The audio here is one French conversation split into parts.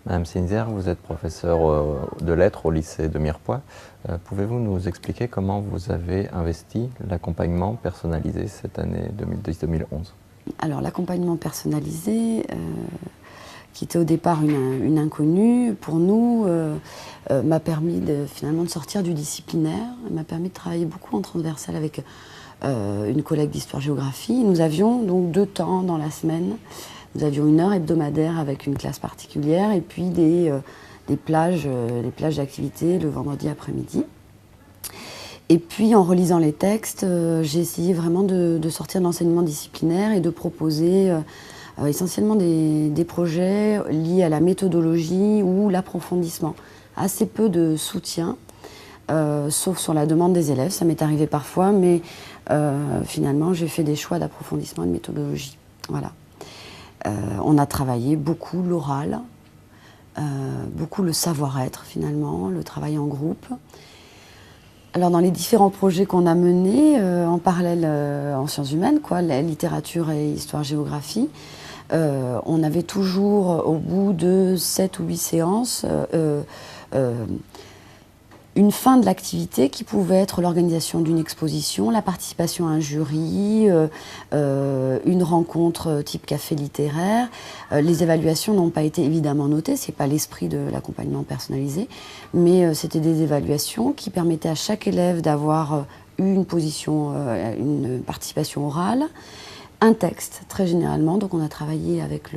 Madame Sinzière, vous êtes professeure de lettres au lycée de Mirepoix. Pouvez-vous nous expliquer comment vous avez investi l'accompagnement personnalisé cette année 2010-2011? Alors l'accompagnement personnalisé, qui était au départ une inconnue, pour nous, m'a permis finalement de sortir du disciplinaire, m'a permis de travailler beaucoup en transversal avec une collègue d'histoire-géographie. Nous avions donc 2 temps dans la semaine. Nous avions 1 heure hebdomadaire avec une classe particulière et puis des plages d'activité le vendredi après-midi. Et puis en relisant les textes, j'ai essayé vraiment de sortir de l'enseignement disciplinaire et de proposer essentiellement des projets liés à la méthodologie ou l'approfondissement. Assez peu de soutien, sauf sur la demande des élèves, ça m'est arrivé parfois, mais finalement j'ai fait des choix d'approfondissement et de méthodologie. Voilà. On a travaillé beaucoup l'oral, beaucoup le savoir-être finalement, le travail en groupe. Alors dans les différents projets qu'on a menés, en parallèle en sciences humaines, la littérature et histoire-géographie, on avait toujours, au bout de 7 ou 8 séances, une fin de l'activité qui pouvait être l'organisation d'une exposition, la participation à un jury, une rencontre type café littéraire. Les évaluations n'ont pas été évidemment notées, ce n'est pas l'esprit de l'accompagnement personnalisé, mais c'était des évaluations qui permettaient à chaque élève d'avoir une participation orale, un texte très généralement. Donc on a travaillé avec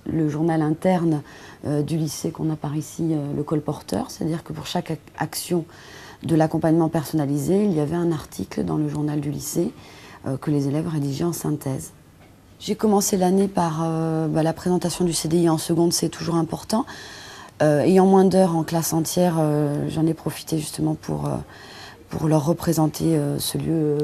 le journal interne du lycée qu'on a par ici, le colporteur, c'est-à-dire que pour chaque action de l'accompagnement personnalisé, il y avait un article dans le journal du lycée que les élèves rédigeaient en synthèse. J'ai commencé l'année par la présentation du CDI en seconde, c'est toujours important. Ayant moins d'heures en classe entière, j'en ai profité justement pour leur représenter ce lieu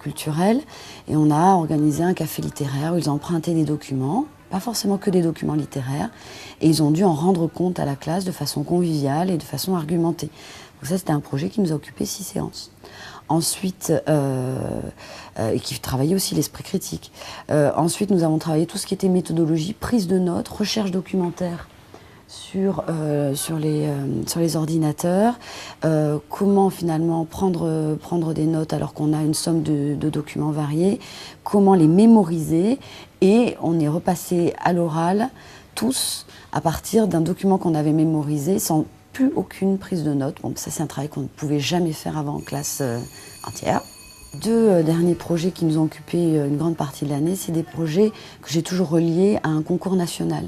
culturel. Et on a organisé un café littéraire où ils ont emprunté des documents, pas forcément que des documents littéraires, et ils ont dû en rendre compte à la classe de façon conviviale et de façon argumentée. Donc ça, c'était un projet qui nous a occupé 6 séances. Ensuite, et qui travaillait aussi l'esprit critique. Ensuite, nous avons travaillé tout ce qui était méthodologie, prise de notes, recherche documentaire sur les ordinateurs, comment finalement prendre des notes alors qu'on a une somme de documents variés, comment les mémoriser, et on est repassé à l'oral tous à partir d'un document qu'on avait mémorisé sans plus aucune prise de notes. Bon, ça c'est un travail qu'on ne pouvait jamais faire avant en classe entière. 2 derniers projets qui nous ont occupé une grande partie de l'année, c'est des projets que j'ai toujours reliés à un concours national.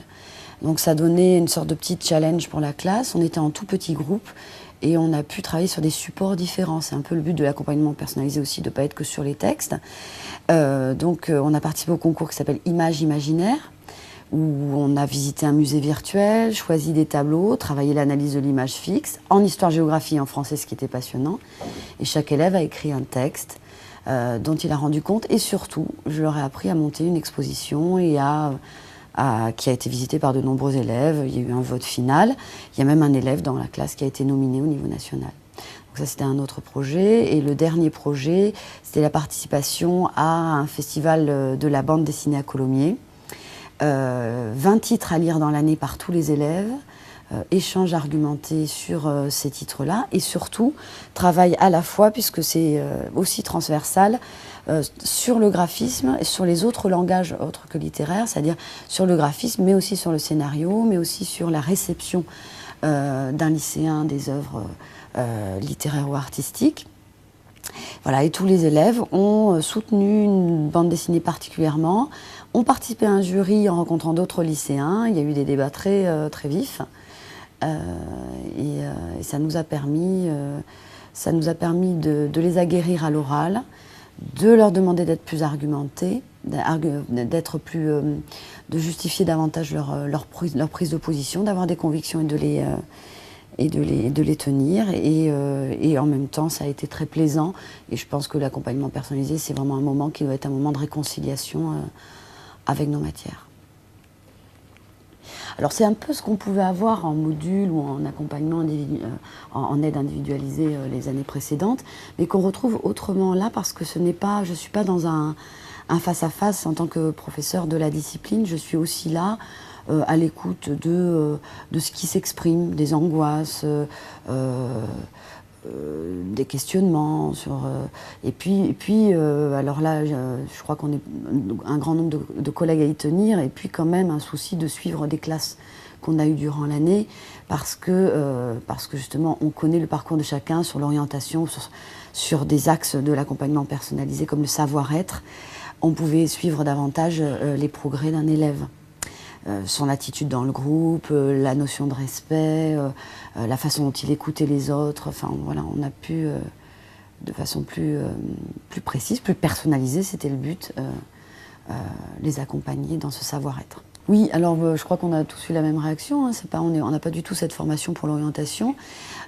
Donc ça donnait une sorte de petit challenge pour la classe. On était en tout petit groupe et on a pu travailler sur des supports différents. C'est un peu le but de l'accompagnement personnalisé aussi, de ne pas être que sur les textes. Donc on a participé au concours qui s'appelle Images imaginaires, où on a visité un musée virtuel, choisi des tableaux, travaillé l'analyse de l'image fixe, en histoire-géographie et en français, ce qui était passionnant. Et chaque élève a écrit un texte dont il a rendu compte. Et surtout, je leur ai appris à monter une exposition et qui a été visité par de nombreux élèves. Il y a eu un vote final. Il y a même un élève dans la classe qui a été nominé au niveau national. Donc ça, c'était un autre projet. Et le dernier projet, c'était la participation à un festival de la bande dessinée à Colomiers. 20 titres à lire dans l'année par tous les élèves. Échange argumenté sur ces titres-là. Et surtout, travail à la fois, puisque c'est aussi transversal, sur le graphisme et sur les autres langages autres que littéraires, c'est-à-dire sur le graphisme, mais aussi sur le scénario, mais aussi sur la réception d'un lycéen des œuvres littéraires ou artistiques. Voilà, et tous les élèves ont soutenu une bande dessinée particulièrement, ont participé à un jury en rencontrant d'autres lycéens. Il y a eu des débats très vifs et ça nous a permis de les aguerrir à l'oral, de leur demander d'être plus argumentés, de justifier davantage leur prise de position, d'avoir des convictions et de les tenir. Et en même temps, ça a été très plaisant. Et je pense que l'accompagnement personnalisé, c'est vraiment un moment qui doit être un moment de réconciliation avec nos matières. Alors c'est un peu ce qu'on pouvait avoir en module ou en accompagnement en aide individualisée les années précédentes, mais qu'on retrouve autrement là parce que je ne suis pas dans un face-à-face en tant que professeur de la discipline, je suis aussi là à l'écoute de ce qui s'exprime, des angoisses, des questionnements et puis alors là je crois qu'on est un grand nombre de collègues à y tenir, et puis quand même un souci de suivre des classes qu'on a eues durant l'année parce que justement on connaît le parcours de chacun sur l'orientation, sur des axes de l'accompagnement personnalisé comme le savoir-être. On pouvait suivre davantage les progrès d'un élève. Son attitude dans le groupe, la notion de respect, la façon dont il écoutait les autres. Enfin voilà, on a pu, de façon plus précise, plus personnalisée, c'était le but, les accompagner dans ce savoir-être. Oui, alors je crois qu'on a tous eu la même réaction, hein. On n'a pas du tout cette formation pour l'orientation.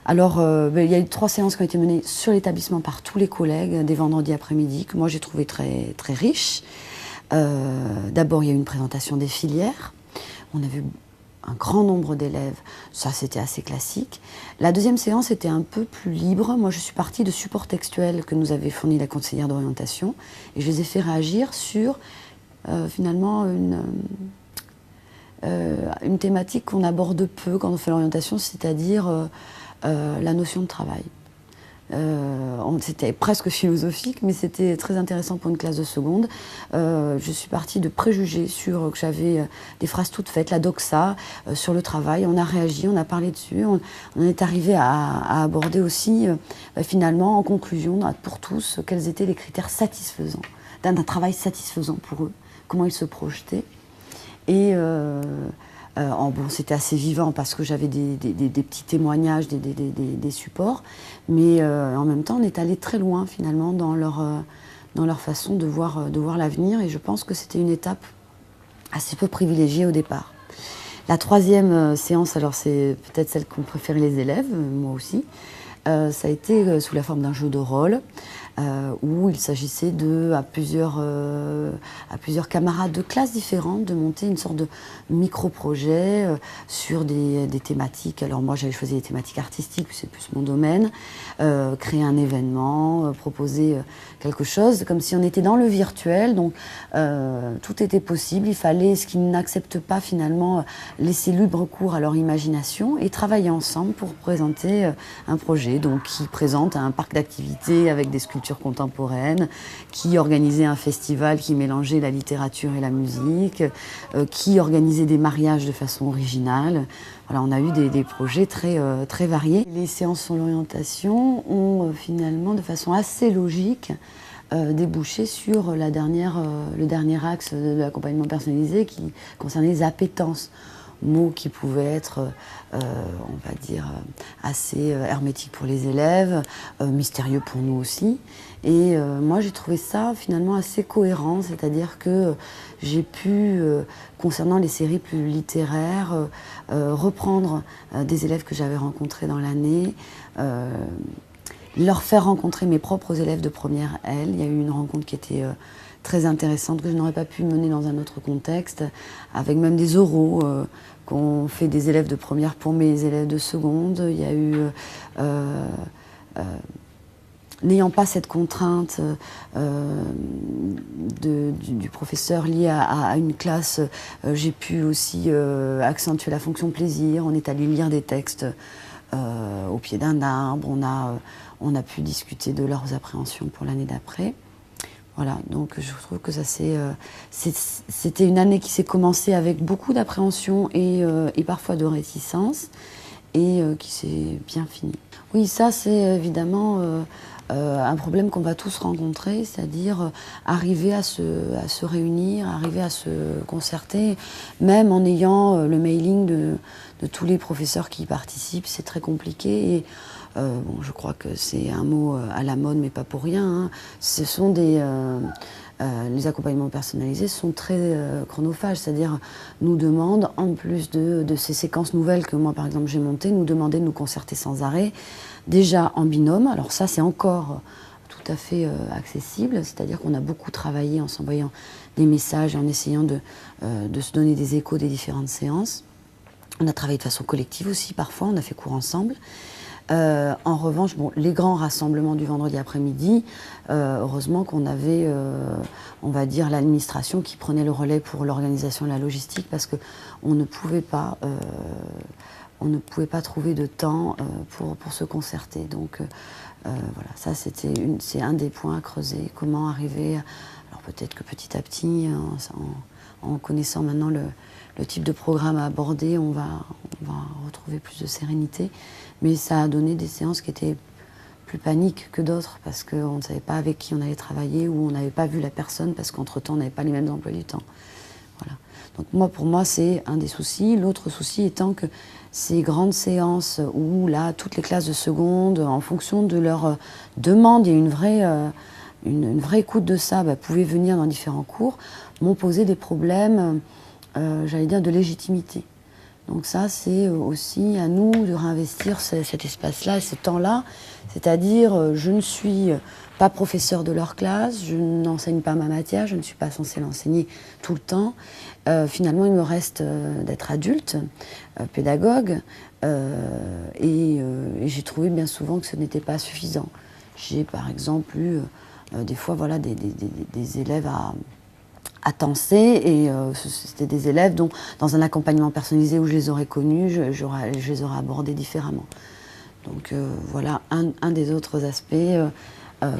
Alors il y a eu 3 séances qui ont été menées sur l'établissement par tous les collègues, des vendredis après-midi, que moi j'ai trouvé très, très riches. D'abord il y a eu une présentation des filières. On a vu un grand nombre d'élèves, ça c'était assez classique. La deuxième séance était un peu plus libre. Moi je suis partie de supports textuels que nous avait fournis la conseillère d'orientation et je les ai fait réagir sur finalement une thématique qu'on aborde peu quand on fait l'orientation, c'est-à-dire la notion de travail. C'était presque philosophique, mais c'était très intéressant pour une classe de seconde. Je suis partie de préjugés sur que j'avais des phrases toutes faites, la doxa, sur le travail. On a réagi, on a parlé dessus. On est arrivé à aborder aussi, finalement, en conclusion, pour tous, quels étaient les critères satisfaisants, d'un travail satisfaisant pour eux, comment ils se projetaient. Et bon, c'était assez vivant parce que j'avais des petits témoignages, des supports, mais en même temps on est allé très loin finalement dans leur façon de voir l'avenir, et je pense que c'était une étape assez peu privilégiée au départ. La troisième séance, alors c'est peut-être celle qu'ont préféré les élèves, moi aussi, ça a été sous la forme d'un jeu de rôle. Où il s'agissait à plusieurs camarades de classes différentes de monter une sorte de micro-projet sur des thématiques. Alors moi j'avais choisi les thématiques artistiques, c'est plus mon domaine, créer un événement, proposer quelque chose, comme si on était dans le virtuel, donc tout était possible. Il fallait, ce qui n'accepte pas finalement, laisser libre cours à leur imagination et travailler ensemble pour présenter un projet, donc qui présente un parc d'activités avec des sculptures contemporaines, qui organisait un festival qui mélangeait la littérature et la musique, qui organisait des mariages de façon originale. Voilà, on a eu des projets très, très variés. Les séances sur l'orientation ont finalement, de façon assez logique, débouché sur le dernier axe de l'accompagnement personnalisé qui concernait les appétences. Mots qui pouvaient être, on va dire, assez hermétiques pour les élèves, mystérieux pour nous aussi. Et moi, j'ai trouvé ça finalement assez cohérent, c'est-à-dire que j'ai pu, concernant les séries plus littéraires, reprendre des élèves que j'avais rencontrés dans l'année, leur faire rencontrer mes propres élèves de première L. Il y a eu une rencontre qui était très intéressante, que je n'aurais pas pu mener dans un autre contexte, avec même des oraux qu'ont fait des élèves de première pour mes élèves de seconde. Il y a eu, n'ayant pas cette contrainte du professeur liée à une classe, j'ai pu aussi accentuer la fonction plaisir. On est allé lire des textes au pied d'un arbre, on a pu discuter de leurs appréhensions pour l'année d'après. Voilà, donc je trouve que ça c'était une année qui s'est commencée avec beaucoup d'appréhension et parfois de réticence, et qui s'est bien finie. Oui, ça c'est évidemment un problème qu'on va tous rencontrer, c'est-à-dire arriver à se réunir, arriver à se concerter, même en ayant le mailing de tous les professeurs qui y participent, c'est très compliqué. Et, bon, je crois que c'est un mot à la mode, mais pas pour rien, hein. Ce sont les accompagnements personnalisés sont très chronophages, c'est-à-dire nous demandent, en plus de ces séquences nouvelles que moi par exemple j'ai montées, nous demander de nous concerter sans arrêt, déjà en binôme. Alors ça c'est encore tout à fait accessible, c'est-à-dire qu'on a beaucoup travaillé en s'envoyant des messages et en essayant de se donner des échos des différentes séances. On a travaillé de façon collective aussi parfois, on a fait cours ensemble. En revanche, bon, les grands rassemblements du vendredi après-midi, heureusement qu'on avait, on va dire, l'administration qui prenait le relais pour l'organisation et la logistique, parce qu'on ne pouvait pas, trouver de temps pour se concerter. Donc voilà, ça c'est un des points à creuser. Comment arriver, alors peut-être que petit à petit, en connaissant maintenant le type de programme à aborder, on va retrouver plus de sérénité. Mais ça a donné des séances qui étaient plus paniques que d'autres, parce qu'on ne savait pas avec qui on allait travailler, ou on n'avait pas vu la personne, parce qu'entre-temps, on n'avait pas les mêmes emplois du temps. Voilà. Donc pour moi, c'est un des soucis. L'autre souci étant que ces grandes séances où là, toutes les classes de seconde, en fonction de leur demande, il y a une vraie écoute de ça, pouvaient venir dans différents cours, m'ont posé des problèmes, j'allais dire, de légitimité. Donc ça, c'est aussi à nous de réinvestir cet espace-là, ce temps-là. C'est-à-dire, je ne suis pas professeur de leur classe, je n'enseigne pas ma matière, je ne suis pas censée l'enseigner tout le temps. Finalement, il me reste d'être adulte, pédagogue, et j'ai trouvé bien souvent que ce n'était pas suffisant. J'ai par exemple eu des fois voilà, des élèves à Tancé, et c'était des élèves dont, dans un accompagnement personnalisé où je les aurais connus, je les aurais abordés différemment. Donc voilà un des autres aspects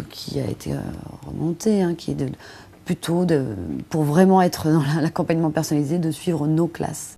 qui a été remonté, hein, qui est plutôt pour vraiment être dans l'accompagnement personnalisé, de suivre nos classes.